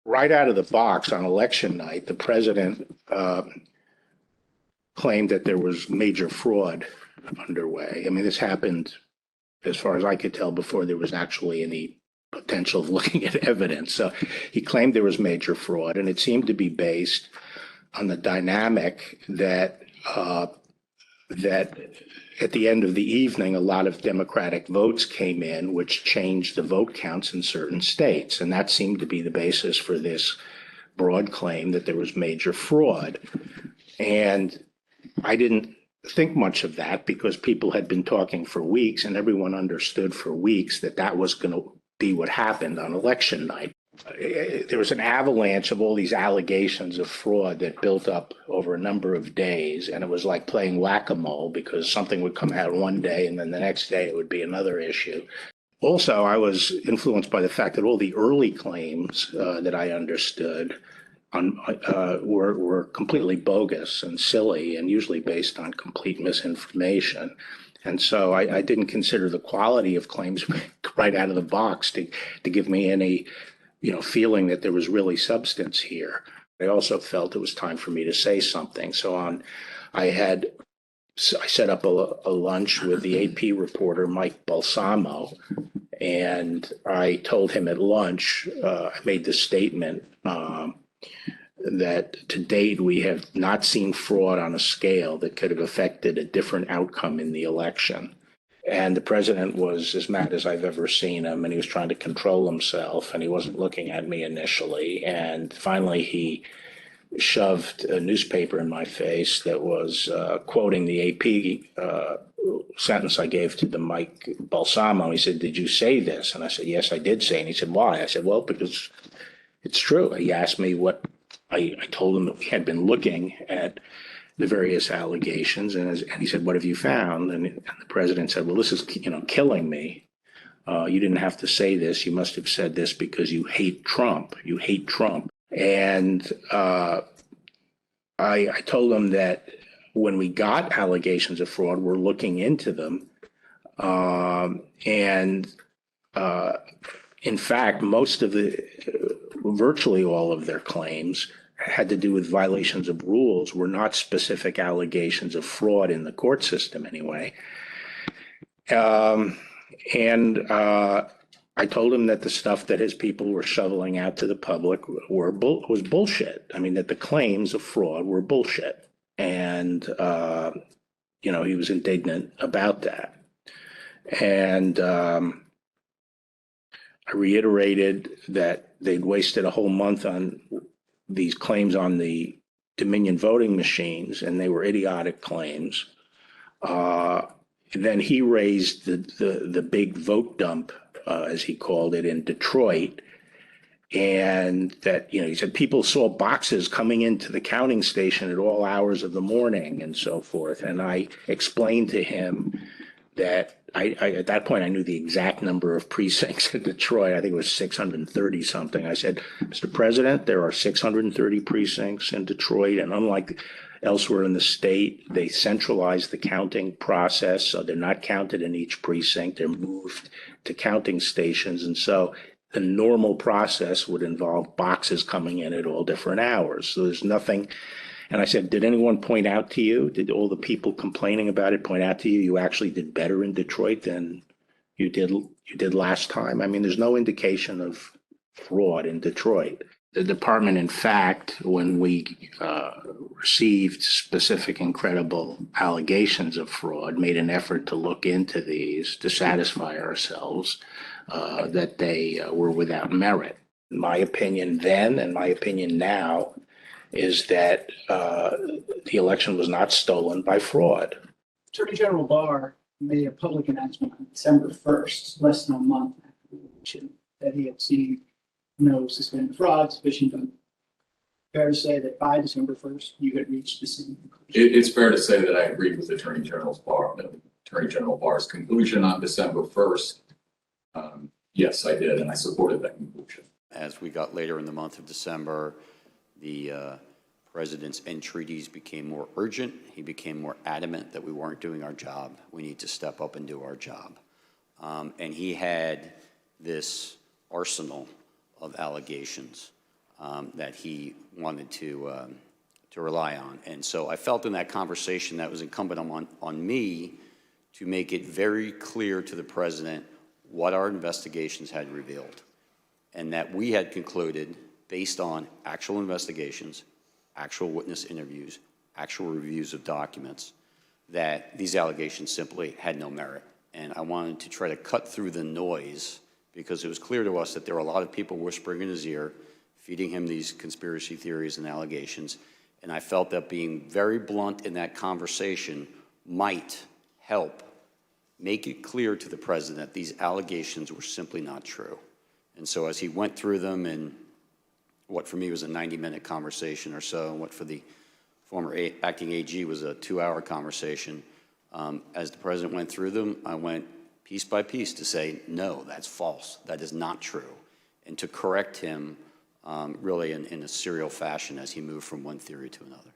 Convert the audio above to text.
right out of the box on election night, the president claimed that there was major fraud underway. I mean, this happened, as far as I could tell, before there was actually any potential of looking at evidence. So he claimed there was major fraud, and it seemed to be based on the dynamic that that at the end of the evening, a lot of Democratic votes came in, which changed the vote counts in certain states. And that seemed to be the basis for this broad claim that there was major fraud. And I didn't think much of that because people had been talking for weeks and everyone understood for weeks that that was going to be what happened on election night. There was an avalanche of all these allegations of fraud that built up over a number of days. And it was like playing whack-a-mole because something would come out one day and then the next day it would be another issue. Also, I was influenced by the fact that all the early claims that I understood were completely bogus and silly and usually based on complete misinformation. And so I didn't consider the quality of claims right out of the box to give me any feeling that there was really substance here. I also felt it was time for me to say something. So I set up a lunch with the AP reporter, Mike Balsamo, and I told him at lunch, I made the statement that to date we have not seen fraud on a scale that could have affected a different outcome in the election. And the president was as mad as I've ever seen him, and he was trying to control himself, and he wasn't looking at me initially. And finally, he shoved a newspaper in my face that was quoting the AP sentence I gave to the Mike Balsamo. He said, "Did you say this?" And I said, "Yes, I did say." And he said, "Why?" I said, "Well, because it's true." He asked me what I told him that we had been looking at the various allegations, and he said, "What have you found?" And the president said, "Well, this is killing me. You didn't have to say this. You must have said this because you hate Trump. You hate Trump." And I told him that when we got allegations of fraud, we're looking into them, and in fact, virtually all of their claims had to do with violations of rules, were not specific allegations of fraud in the court system anyway. I told him that the stuff that his people were shoveling out to the public was bullshit. I mean, that the claims of fraud were bullshit. And, he was indignant about that. And I reiterated that they'd wasted a whole month on these claims on the Dominion voting machines, and they were idiotic claims. Then he raised the big vote dump, as he called it, in Detroit, and that he said people saw boxes coming into the counting station at all hours of the morning and so forth. And I explained to him that I at that point I knew the exact number of precincts in Detroit. I think it was 630 something. I said, "Mr. President, there are 630 precincts in Detroit, and unlike elsewhere in the state, they centralized the counting process, so they're not counted in each precinct. They're moved to counting stations, and so the normal process would involve boxes coming in at all different hours. So there's nothing." And I said, "Did anyone point out to you, did all the people complaining about it point out to you, you actually did better in Detroit than you did last time?" I mean, there's no indication of fraud in Detroit. The department, in fact, when we received specific and credible allegations of fraud, made an effort to look into these to satisfy ourselves that they were without merit. My opinion then and my opinion now is that the election was not stolen by fraud. Attorney General Barr made a public announcement on December 1st, less than a month after the election, that he had seen no suspended fraud, sufficient. Fair to say that by December 1st, you had reached the same conclusion? It's fair to say that I agreed with Attorney General Barr's conclusion on December 1st. Yes, I did, and I supported that conclusion. As we got later in the month of December, the president's entreaties became more urgent. He became more adamant that we weren't doing our job. We need to step up and do our job. And he had this arsenal of allegations that he wanted to rely on. And so I felt in that conversation that it was incumbent on me to make it very clear to the president what our investigations had revealed, and that we had concluded, based on actual investigations, actual witness interviews, actual reviews of documents, that these allegations simply had no merit. And I wanted to try to cut through the noise, because it was clear to us that there were a lot of people whispering in his ear, feeding him these conspiracy theories and allegations. And I felt that being very blunt in that conversation might help make it clear to the president that these allegations were simply not true. And so as he went through them in what for me was a 90-minute conversation or so, and what for the former acting AG was a 2-hour conversation, as the president went through them, I went piece by piece to say, no, that's false, that is not true, and to correct him really in a serial fashion as he moved from one theory to another.